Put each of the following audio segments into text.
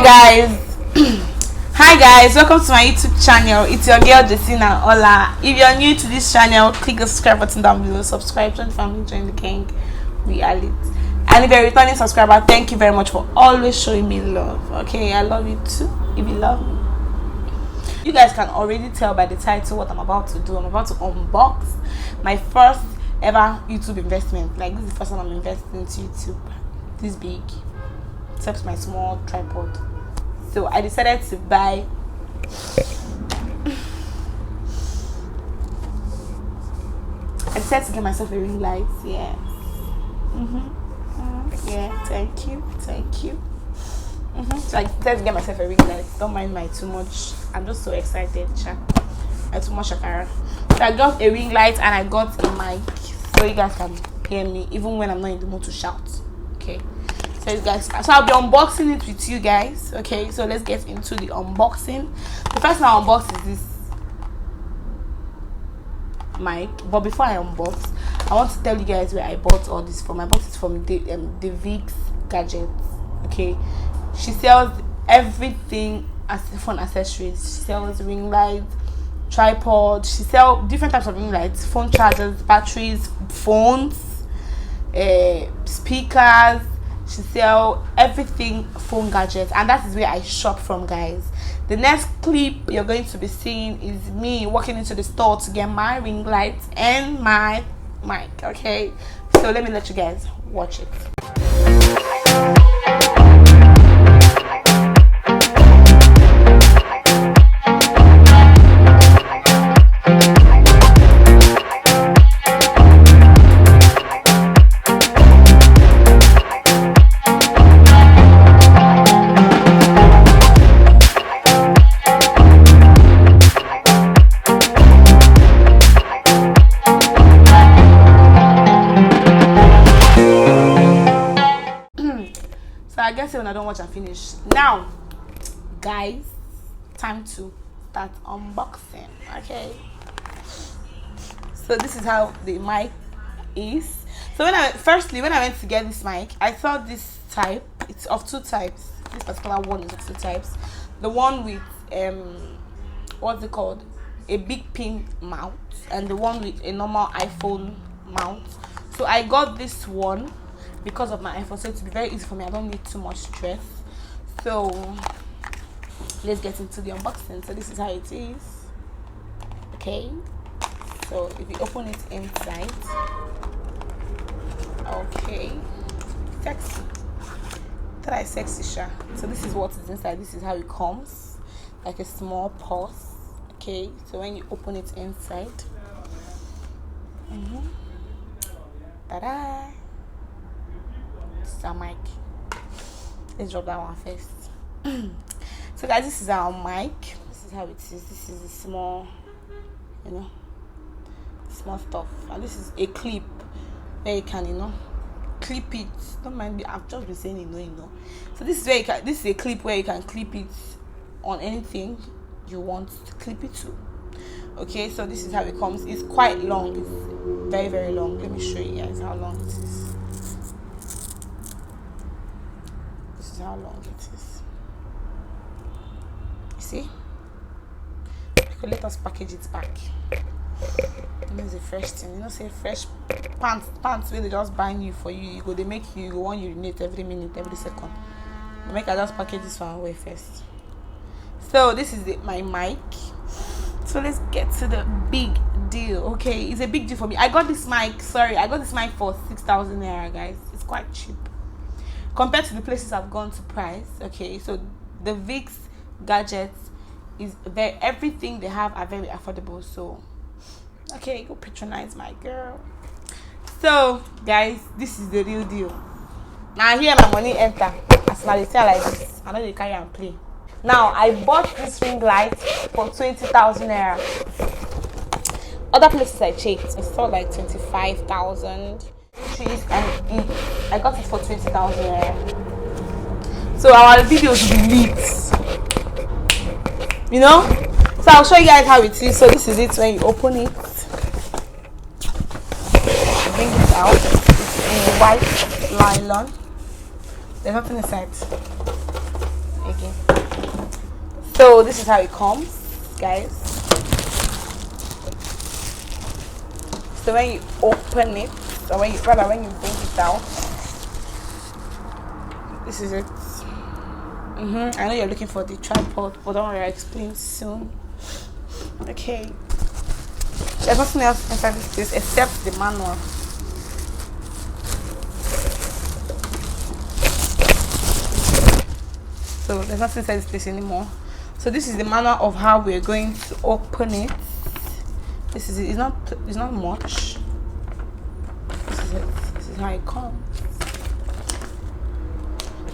guys. Hi guys, welcome to my YouTube channel. It's your girl Jessina. Hola. If you're new to this channel, click the subscribe button down below. Subscribe, join the family, join the gang. We are lit. And if you're a returning subscriber, thank you very much for always showing me love. Okay, I love you too. If you love me, you guys can already tell by the title what I'm about to do. I'm about to unbox my first ever YouTube investment. Like, this is the first time I'm investing into YouTube this big, except my small tripod. So I decided to buy get myself a ring light. Yes. Yeah, thank you. So I decided to get myself a ring light. Don't mind my too much. I'm just so excited. I too much shakara. So I got a ring light and I got a mic so you guys can hear me even when I'm not in the mood to shout. Okay. So guys, so I'll be unboxing it with you guys. Okay, so let's get into the unboxing. The first thing I unbox is this mic, but before I unbox, I want to tell you guys where I bought all this from. I bought it from the Vix Gadgets. Okay, she sells everything as phone accessories. She sells ring lights, tripod. She sells different types of ring lights, phone chargers, batteries, phones, speakers. She sell everything phone gadgets, and that is where I shop from, guys. The next clip you're going to be seeing is me walking into the store to get my ring lights and my mic. Okay, so let me let you guys watch it. So I guess when I don't watch and finish. Now, guys, time to start unboxing. Okay. So this is how the mic is. So when I went to get this mic, I saw this type. It's of two types. This particular one is of two types. The one with what's it called? A big pin mount, and the one with a normal iPhone mount. So I got this one because of my iPhone, so it's be very easy for me. I don't need too much stress. So let's get into the unboxing. So this is how it is. Okay, so if you open it inside, okay, sexy. Try sexy, sha. So this is what is inside. This is how it comes, like a small purse. Okay, so when you open it inside, ta-da! Our mic. Let's drop that one first. So guys, this is our mic. This is how it is. This is a small, small stuff, and this is a clip where you can clip it. Don't mind me, I've just been saying so this is where you can, this is a clip where you can clip it on anything you want to clip it to. Okay, so this is how it comes. It's quite long. It's very, very long. Let me show you guys how long it is. How long it is. You see? Okay, let us package it back. It's a fresh thing. Say fresh pants where they just bind you for you. They make you go on urinate every minute, every second. Make I just package this one away first. So this is my mic. So let's get to the big deal. Okay, it's a big deal for me. I got this mic for 6,000 naira, guys. It's quite cheap compared to the places I've gone to price. Okay, so the Vix Gadgets is everything they have are very affordable. So okay, go patronize my girl. So guys, this is the real deal. Now here my money enter as my say like this. I know they carry and play. Now I bought this ring light for 20,000 naira. Other places I checked, it sold like 25,000. And I got it for 20,000 naira. So our videos will be lit, so I'll show you guys how it is. So this is it when you open it. Bring it out. It's in white nylon. There's nothing inside again. So this is how it comes, guys. So when you open it, or when you bring it out, this is it. I know you're looking for the tripod, but don't worry, I'll explain soon. Okay. There's nothing else inside this case except the manual. So there's nothing inside this place anymore. So this is the manual of how we're going to open it. This is it. It's not much. This is it. This is how it comes.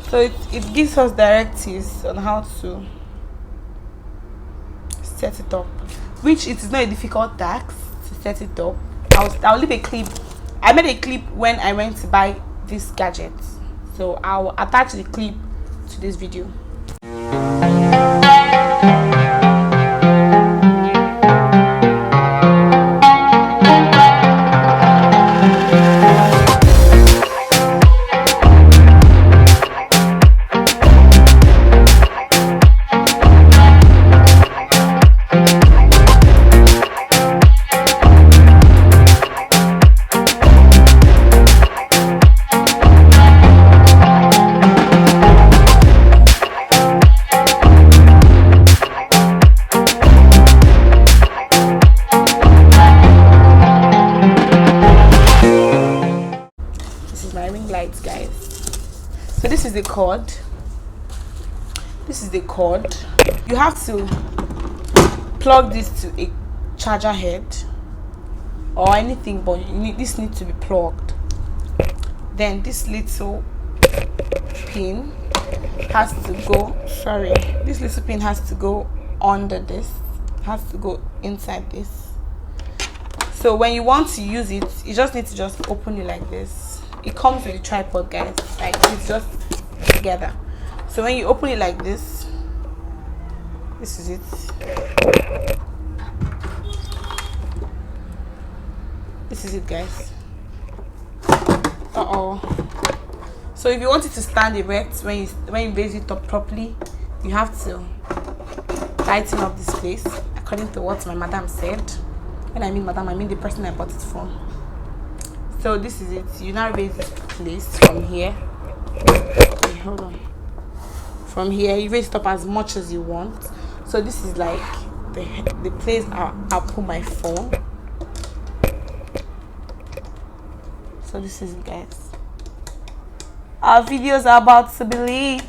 So it gives us directives on how to set it up, which it is not a difficult task to set it up. I'll leave a clip. I made a clip when I went to buy this gadget, so I'll attach the clip to this video. Lights, guys. So this is the cord. You have to plug this to a charger head or anything, but this needs to be plugged. Then this little pin has to go under this, has to go inside this. So when you want to use it, you just need to just open it like this. It comes with a tripod, guys. Like, it's just together. So when you open it like this, this is it. This is it, guys. So if you want it to stand erect, when you base it up properly, you have to tighten up this place according to what my madam said. When I mean madam, I mean the person I bought it from. So this is it. You now raise this place from here. Okay, hold on. From here, you raise it up as much as you want. So this is like the place I'll put my phone. So this is it, guys. Our videos are about to be lit.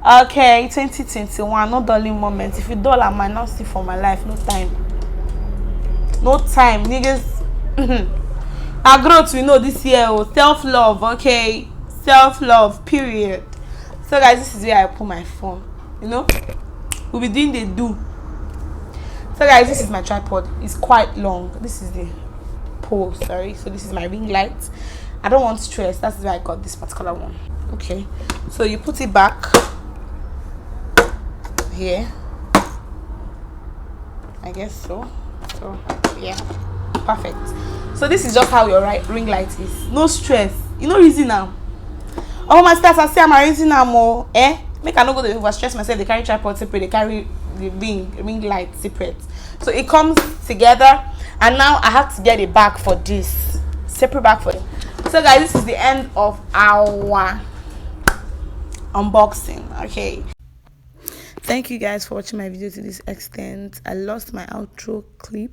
Okay, 2021, no dulling moment. If you dull, I might not see for my life. No time, niggas. Our growth, we know this year. Self-love, okay, self-love, period. So guys, this is where I put my phone. We'll be doing the do. So guys, this is my tripod. It's quite long. This is the pole, sorry. So this is my ring light. I don't want stress. That's why I got this particular one. Okay, so you put it back here, I guess so. So yeah, perfect. So this is just how your ring light is. No stress. You know reason now. Oh my stars, I say I'm reason now more. Make I not go to over stress myself. They carry tripod separate, they carry the ring light separate. So it comes together, and now I have to get a bag for this. Separate bag for it. So guys, this is the end of our unboxing. Okay. Thank you guys for watching my video to this extent. I lost my outro clip,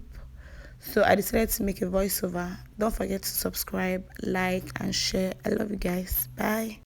so I decided to make a voiceover. Don't forget to subscribe, like, and share. I love you guys. Bye.